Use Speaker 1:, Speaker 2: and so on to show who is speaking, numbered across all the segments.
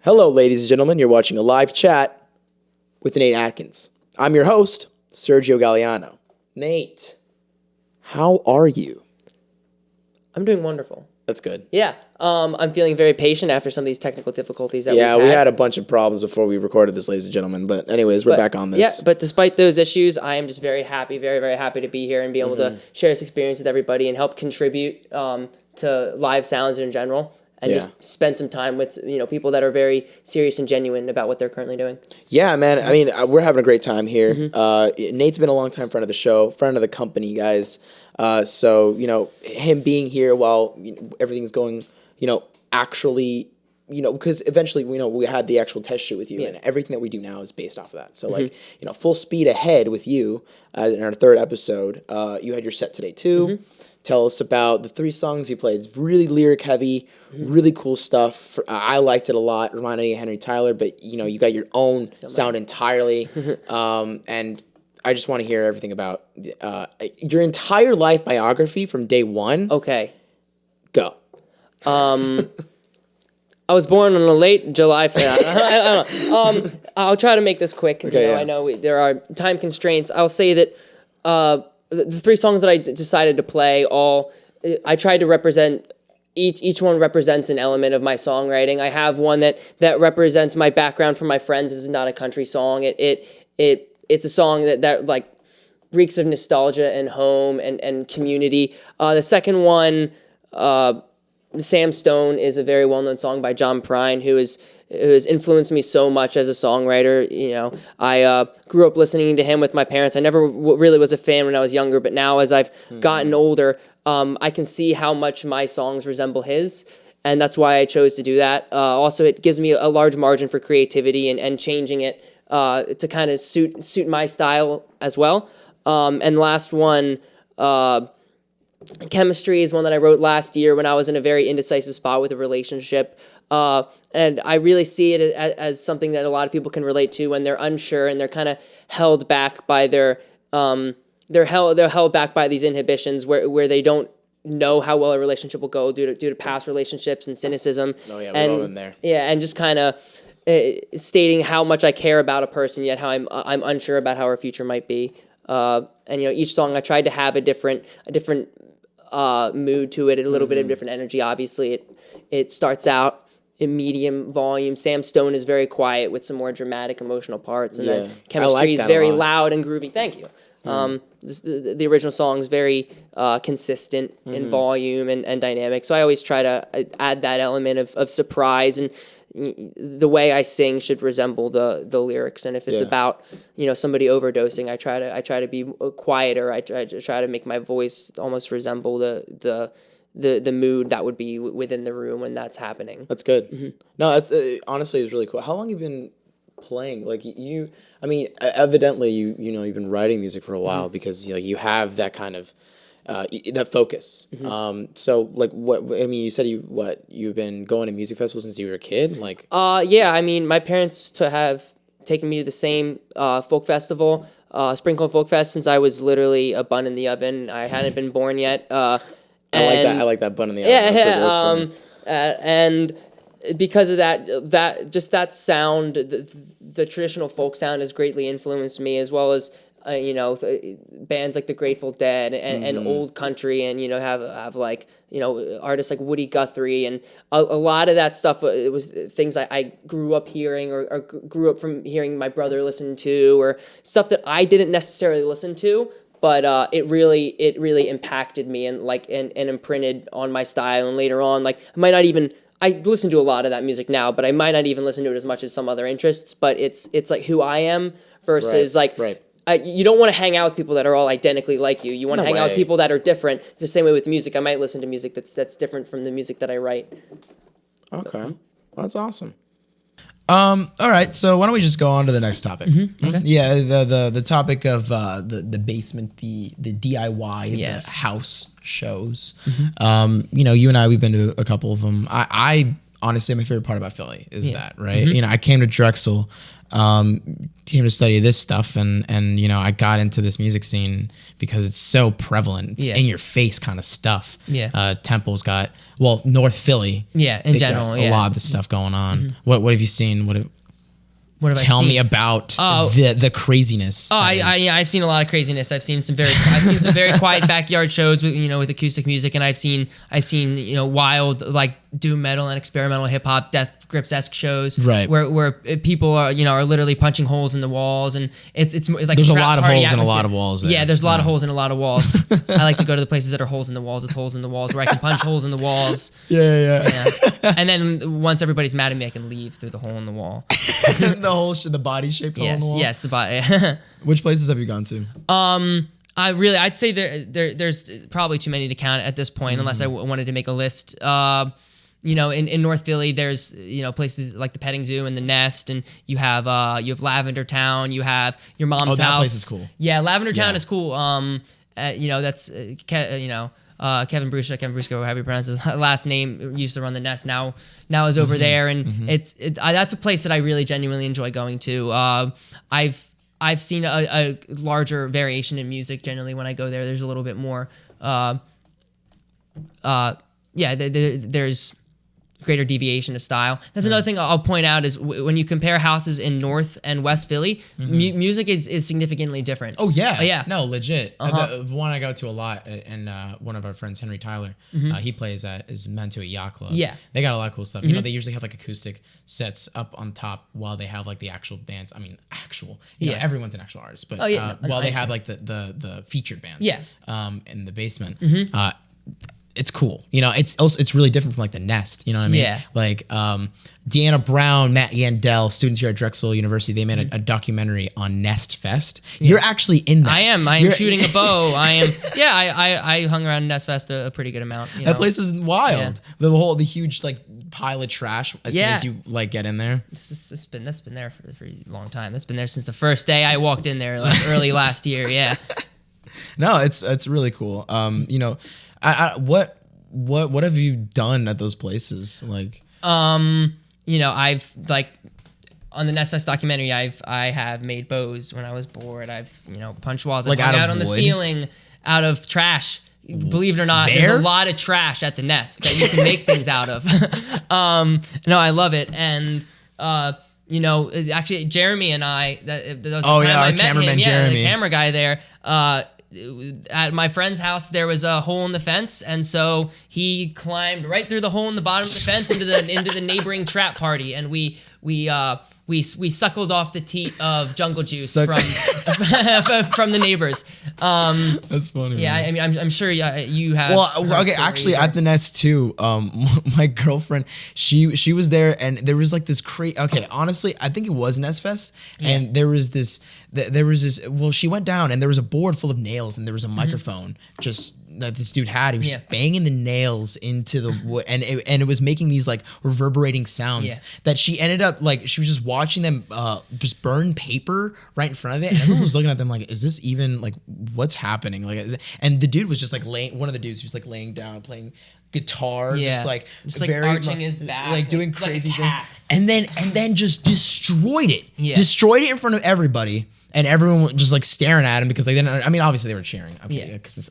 Speaker 1: Hello, ladies and gentlemen. You're watching a live chat with Nate Adkins. I'm your host, Sergio Galeano. Nate, how are you?
Speaker 2: I'm doing wonderful.
Speaker 1: That's good.
Speaker 2: Yeah. I'm feeling very patient after some of these technical difficulties that we've had.
Speaker 1: We had a bunch of problems before we recorded this, ladies and gentlemen. But anyways, we're back on this.
Speaker 2: Yeah, but despite those issues, I am just very happy, very, very happy to be here and be able to share this experience with everybody and help contribute to live sounds in general. And just spend some time with people that are very serious and genuine about what they're currently doing. Yeah,
Speaker 1: man. I mean, we're having a great time here. Nate's been a long time friend of the show, friend of the company, guys. So him being here while everything's going, actually, because eventually, we had the actual test shoot with you, and everything that we do now is based off of that. So, full speed ahead with you in our third episode. You had your set today too. Tell us about the 3 songs you played. It's really lyric heavy, really cool stuff. I liked it a lot. Reminded me of Henry Tyler, but you got your own sound entirely. And I just want to hear everything about your entire life biography from day one.
Speaker 2: Okay.
Speaker 1: Go.
Speaker 2: I was born on a late July. I don't know. I'll try to make this quick because I know there are time constraints. I'll say that the 3 songs that I decided to play, I tried to represent. Each one represents an element of my songwriting. I have one that represents my background from my friends. This is not a country song. It's a song that like reeks of nostalgia and home and community. The second one, Sam Stone, is a very well-known song by John Prine, who has influenced me so much as a songwriter. I grew up listening to him with my parents. I never really was a fan when I was younger, but now as I've gotten older, I can see how much my songs resemble his, and that's why I chose to do that. Also, it gives me a large margin for creativity and changing it to kind of suit my style as well. And last one, Chemistry, is one that I wrote last year when I was in a very indecisive spot with a relationship. And I really see it as something that a lot of people can relate to when they're unsure and they're kind of held back by they're held back by these inhibitions where they don't know how well a relationship will go due to past relationships and cynicism.
Speaker 1: Oh yeah, we're all in there.
Speaker 2: Yeah, and just kind of stating how much I care about a person, yet how I'm unsure about how our future might be. And each song I tried to have a different mood to it, a little bit of different energy. Obviously, it starts out in medium volume. Sam Stone is very quiet with some more dramatic, emotional parts, and then Chemistry is very loud and groovy. Thank you. The original song is very consistent in volume and dynamic. So I always try to add that element of surprise, and the way I sing should resemble the lyrics. And if it's about somebody overdosing, I try to be quieter. I try to make my voice almost resemble the mood that would be within the room when that's happening.
Speaker 1: That's good. No, that's honestly is really cool. How long have you been playing? Like evidently you've been writing music for a while because you have that kind of that focus. So like you said you've been going to music festivals since you were a kid? Like
Speaker 2: my parents have taken me to the same folk festival, Spring Cold Folk Fest, since I was literally a bun in the oven. I hadn't been born yet.
Speaker 1: I like that bun in the oven. That's
Speaker 2: and because of that sound, the traditional folk sound has greatly influenced me, as well as bands like the Grateful Dead and old country, and have like artists like Woody Guthrie, and a lot of that stuff. It was things I grew up hearing or grew up from hearing my brother listen to, or stuff that I didn't necessarily listen to. But it really impacted me and imprinted on my style. And later on, I listen to a lot of that music now, but I might not even listen to it as much as some other interests. But it's like who I am versus you don't want to hang out with people that are all identically like you. You want to hang out with people that are different. The same way with music, I might listen to music that's different from the music that I write.
Speaker 1: Okay, well, that's awesome.
Speaker 3: All right, so why don't we just go on to the next topic?
Speaker 2: Okay.
Speaker 3: Yeah, the topic of the basement, the DIY, the house shows. You and I, we've been to a couple of them. I honestly my favorite part about Philly is that, right? You know, I came to Drexel, came to study this stuff, and you know, I got into this music scene because it's so prevalent. It's in your face kind of stuff. Temple's got, well, North Philly.
Speaker 2: In general,
Speaker 3: a lot of the stuff going on. What have you seen? What have
Speaker 2: Tell
Speaker 3: me about the craziness.
Speaker 2: I've seen a lot of craziness. I've seen some very quiet backyard shows with acoustic music, and I've seen wild like doom metal and experimental hip hop, Death Grips-esque shows,
Speaker 3: right?
Speaker 2: Where people are literally punching holes in the walls, and it's like
Speaker 3: there's
Speaker 2: a
Speaker 3: lot of holes
Speaker 2: atmosphere.
Speaker 3: and a lot of walls. There.
Speaker 2: Yeah, there's a lot of holes and a lot of walls. I like to go to the places that are holes in the walls with holes in the walls where I can punch holes in the walls.
Speaker 3: Yeah.
Speaker 2: And then once everybody's mad at me, I can leave through the hole in the wall.
Speaker 3: The body shaped hole in the wall.
Speaker 2: Yes, the body.
Speaker 3: Which places have you gone to?
Speaker 2: I'd say there's probably too many to count at this point, unless I wanted to make a list. In North Philly, there's places like the Petting Zoo and the Nest, and you have Lavender Town, you have your mom's house.
Speaker 3: That place is cool.
Speaker 2: Yeah, Lavender Town is cool. That's Kevin Brusco, however you pronounce his last name, used to run the Nest. Now is over there, and that's a place that I really genuinely enjoy going to. I've seen a larger variation in music generally when I go there. There's a little bit more. There's greater deviation of style. That's another thing I'll point out is when you compare houses in North and West Philly, music is significantly different.
Speaker 3: Oh yeah,
Speaker 2: yeah.
Speaker 3: No, legit. The one I go to a lot, and one of our friends, Henry Tyler, he plays at is Mantua Yacht Club.
Speaker 2: Yeah,
Speaker 3: they got a lot of cool stuff. You know, they usually have like acoustic sets up on top while they have like the actual bands. I mean, you know, everyone's an actual artist, but while they have like the featured bands. In the basement. It's cool. You know, it's really different from like the Nest. You know what I mean?
Speaker 2: Yeah.
Speaker 3: Like Deanna Brown, Matt Yandel, students here at Drexel University, they made a documentary on Nest Fest. You're actually in that.
Speaker 2: I am shooting a bow. I am. Yeah, I hung around Nest Fest a pretty good amount.
Speaker 3: That place is wild. Yeah. The huge like pile of trash as soon as you like get in there.
Speaker 2: That's been there for a long time. That's been there since the first day I walked in there, like early last year. Yeah.
Speaker 3: No, it's really cool. You know. What have you done at those places? Like,
Speaker 2: I've like on the Nest Fest documentary, I have made bows when I was bored. I've punched walls. I've hung out on the ceiling out of trash. Believe it or not, there's a lot of trash at the Nest that you can make things out of. No, I love it, and actually, Jeremy and I. That was the time I met him.
Speaker 3: Jeremy.
Speaker 2: The camera guy there. At my friend's house, there was a hole in the fence, and so he climbed right through the hole in the bottom of the fence into the neighboring trap party, and we suckled off the teat of jungle juice from the neighbors.
Speaker 3: That's funny.
Speaker 2: Yeah, man. I mean, I'm sure you have.
Speaker 3: Well, okay, actually, at the Nest too. My girlfriend, she was there, and there was like this crazy. Okay, honestly, I think it was Nest Fest, and there was this. Well, she went down, and there was a board full of nails, and there was a microphone just that this dude had. He was just banging the nails into the wood, and it was making these like reverberating sounds that she ended up like she was just watching them just burn paper right in front of it, and everyone was looking at them like, is this even like what's happening? Like, and the dude was just like one of the dudes was like laying down playing guitar, just like very
Speaker 2: arching his back,
Speaker 3: like doing crazy
Speaker 2: things,
Speaker 3: and then just destroyed it in front of everybody. And everyone was just like staring at him because they didn't. I mean, obviously they were cheering. Okay, because it's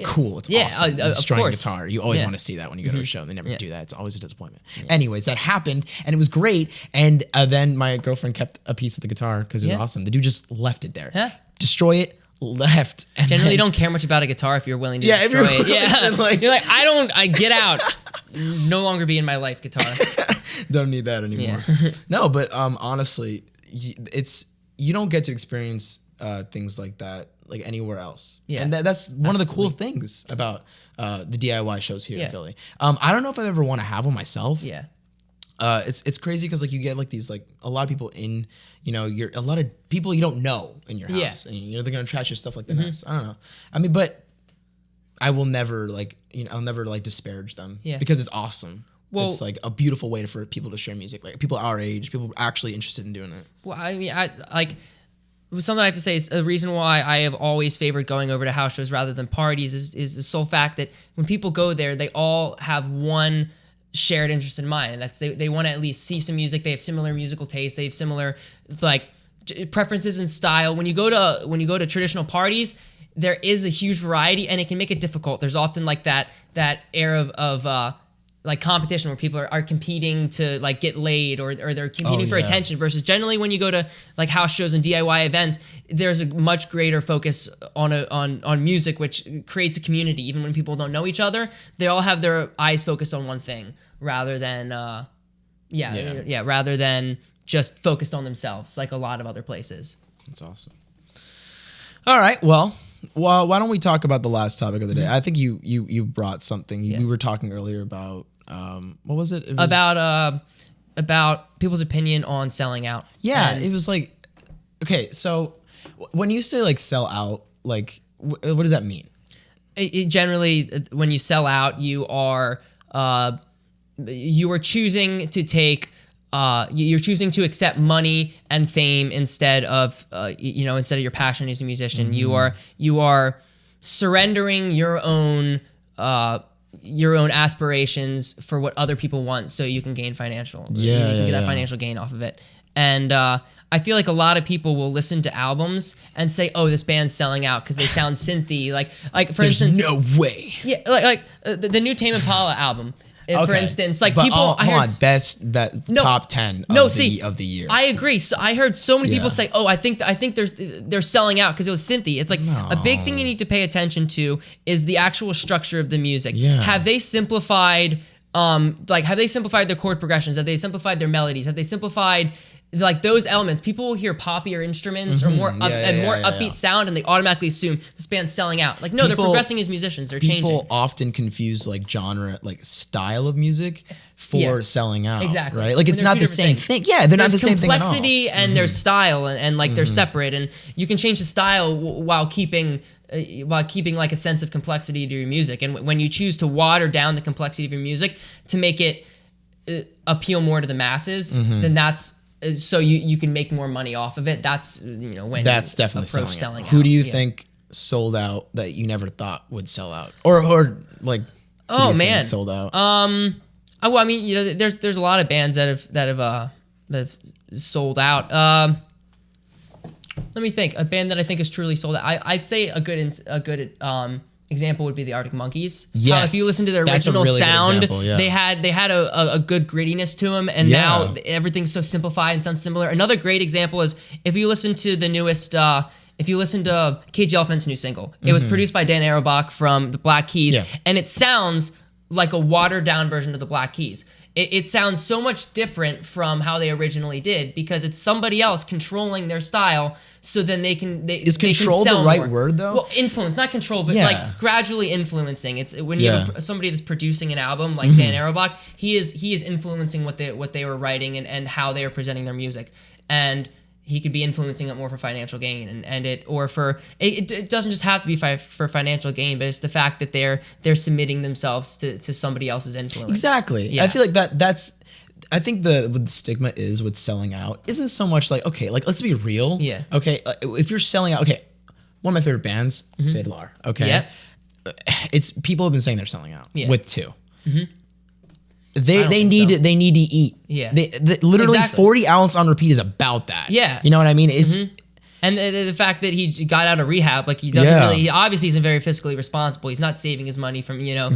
Speaker 3: cool. It's awesome. Destroying a guitar. You always want to see that when you go to a show. They never do that. It's always a disappointment. Anyways, that happened and it was great. And then my girlfriend kept a piece of the guitar because it was awesome. The dude just left it there. Destroy it. Left. And
Speaker 2: generally don't care much about a guitar if you're willing to destroy it. You're like, I get out. No longer be in my life, guitar.
Speaker 3: Don't need that anymore. No, but honestly, you don't get to experience things like that like anywhere else. Yeah. And that's one of the cool things about the DIY shows here in Philly. I don't know if I ever want to have one myself. Yeah. It's crazy because like you get like these like a lot of people in a lot of people you don't know in your house and they're gonna trash your stuff like the Nest. I don't know. I mean, but I will never like I'll never like disparage them because it's awesome. Well, it's like a beautiful way for people to share music. Like people our age, people actually interested in doing it.
Speaker 2: Well, I mean, something I have to say is a reason why I have always favored going over to house shows rather than parties is the sole fact that when people go there, they all have one shared interest in mind, and that's they want to at least see some music. They have similar musical tastes. They have similar like preferences in style. When you go to traditional parties, there is a huge variety, and it can make it difficult. There's often like that air of like competition where people are competing to like get laid or they're competing for attention, versus generally when you go to like house shows and DIY events, there's a much greater focus on music, which creates a community. Even when people don't know each other, they all have their eyes focused on one thing rather than rather than just focused on themselves like a lot of other places.
Speaker 3: That's awesome. All right, well, why don't we talk about the last topic of the day? I think you brought something. We were talking earlier about what was it? It was
Speaker 2: about people's opinion on selling out.
Speaker 3: Yeah, it was like, okay, so when you say like sell out, like what does that mean?
Speaker 2: It generally, when you sell out, you are choosing to take. You're choosing to accept money and fame instead of your passion as a musician. Mm-hmm. You are surrendering your own aspirations for what other people want, so you can gain financial. You can get that financial gain off of it. And I feel like a lot of people will listen to albums and say, "Oh, this band's selling out because they sound synthy." Like for instance,
Speaker 3: no way.
Speaker 2: Yeah, like the new Tame Impala album. For instance, like
Speaker 3: but
Speaker 2: people,
Speaker 3: top 10 of the year.
Speaker 2: I agree. So I heard so many people say, "Oh, I think they're selling out because it was synthy." It's like a big thing you need to pay attention to is the actual structure of the music.
Speaker 3: Yeah.
Speaker 2: Have they simplified their chord progressions? Have they simplified their melodies? Have they simplified like those elements? People will hear poppier instruments or more upbeat sound, and they automatically assume this band's selling out. Like, no, they're progressing as musicians. They're changing.
Speaker 3: People often confuse like genre, like style of music for selling out.
Speaker 2: Exactly.
Speaker 3: Right? Like, it's not the same thing. Yeah, they're not the same thing at all.
Speaker 2: There's complexity and there's style, and like they're separate, and you can change the style while keeping like a sense of complexity to your music. And when you choose to water down the complexity of your music to make it appeal more to the masses, then that's so you can make more money off of it. That's when
Speaker 3: that's definitely
Speaker 2: selling out.
Speaker 3: Who do you think sold out that you never thought would sell out, or like? Oh man, sold out.
Speaker 2: Well, I mean, there's a lot of bands that have sold out. Let me think. A band that I think is truly sold out. I'd say a good example would be the Arctic Monkeys.
Speaker 3: Yes,
Speaker 2: if you listen to their original sound, they had a good grittiness to them, and now everything's so simplified and sounds similar. Another great example is if you listen to the newest. If you listen to Cage the Elephant's new single, it was produced by Dan Auerbach from the Black Keys, and it sounds like a watered down version of the Black Keys. It sounds so much different from how they originally did because it's somebody else controlling their style. So then
Speaker 3: is control the right word though?
Speaker 2: Well, influence, not control, but like gradually influencing. It's when you have somebody that's producing an album like Dan Auerbach, he is influencing what they were writing and how they are presenting their music, and he could be influencing it more for financial gain, it doesn't just have to be for financial gain, but it's the fact that they're submitting themselves to somebody else's influence.
Speaker 3: Exactly. Yeah. I feel like that's. I think what the stigma is with selling out isn't so much like, okay, like let's be real.
Speaker 2: Yeah.
Speaker 3: Okay, if you're selling out, okay, one of my favorite bands, Fiddler. Okay.
Speaker 2: Yeah.
Speaker 3: It's people have been saying they're selling out with two.
Speaker 2: Mm-hmm.
Speaker 3: They need to eat.
Speaker 2: Yeah.
Speaker 3: They literally 40 ounce on repeat is about that.
Speaker 2: Yeah.
Speaker 3: You know what I mean? It's
Speaker 2: and the fact that he got out of rehab, like he doesn't really, he obviously isn't very fiscally responsible. He's not saving his money from, no,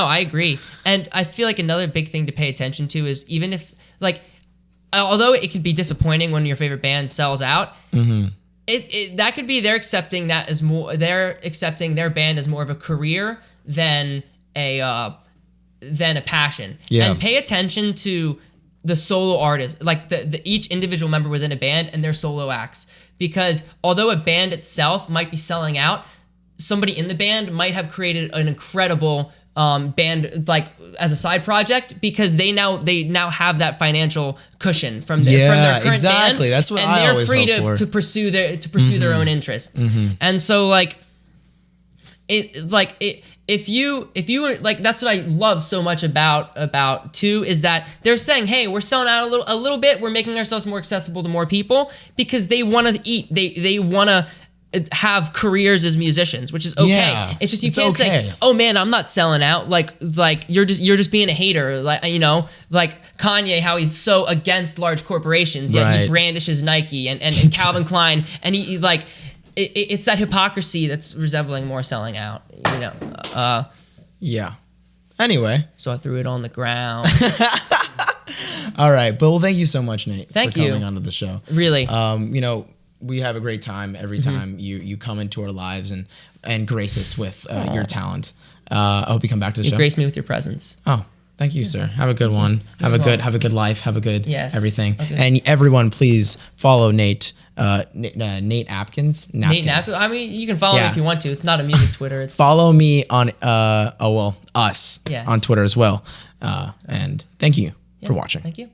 Speaker 2: I agree. And I feel like another big thing to pay attention to is even if like, although it could be disappointing when your favorite band sells out, that could be they're accepting their band as more of a career than a passion.
Speaker 3: Yeah.
Speaker 2: And pay attention to the solo artist, like the each individual member within a band and their solo acts. Because although a band itself might be selling out, somebody in the band might have created an incredible band like as a side project because they now have that financial cushion from their current band.
Speaker 3: That's what
Speaker 2: and
Speaker 3: I
Speaker 2: they're
Speaker 3: always
Speaker 2: free
Speaker 3: hope for.
Speaker 2: to pursue their own interests. And so like if you like, that's what I love so much about too, is that they're saying, hey, we're selling out a little bit, we're making ourselves more accessible to more people because they want to eat, they want to
Speaker 4: have careers as musicians, which is okay.
Speaker 3: Yeah,
Speaker 4: it's just you can't say, "Oh man, I'm not selling out." Like you're just being a hater. Like like Kanye, how he's so against large corporations, yet he brandishes Nike and Calvin Klein, and he like it's that hypocrisy that's resembling more selling out.
Speaker 3: Yeah. Anyway,
Speaker 4: so I threw it on the ground.
Speaker 3: All right, but well, thank you so much, Nate,
Speaker 4: for
Speaker 3: coming onto the show.
Speaker 4: Really,
Speaker 3: we have a great time every time you come into our lives and grace us with your talent. I hope you come back to the show.
Speaker 4: You grace me with your presence.
Speaker 3: Oh, thank you, sir. Have a good one. Have a good life. Have a good everything.
Speaker 4: Okay.
Speaker 3: And everyone, please follow Nate. Nate Adkins.
Speaker 4: Nate Adkins. I mean, you can follow me if you want to. It's not a music Twitter. It's
Speaker 3: follow me on us on Twitter as well. And thank you for watching.
Speaker 4: Thank you.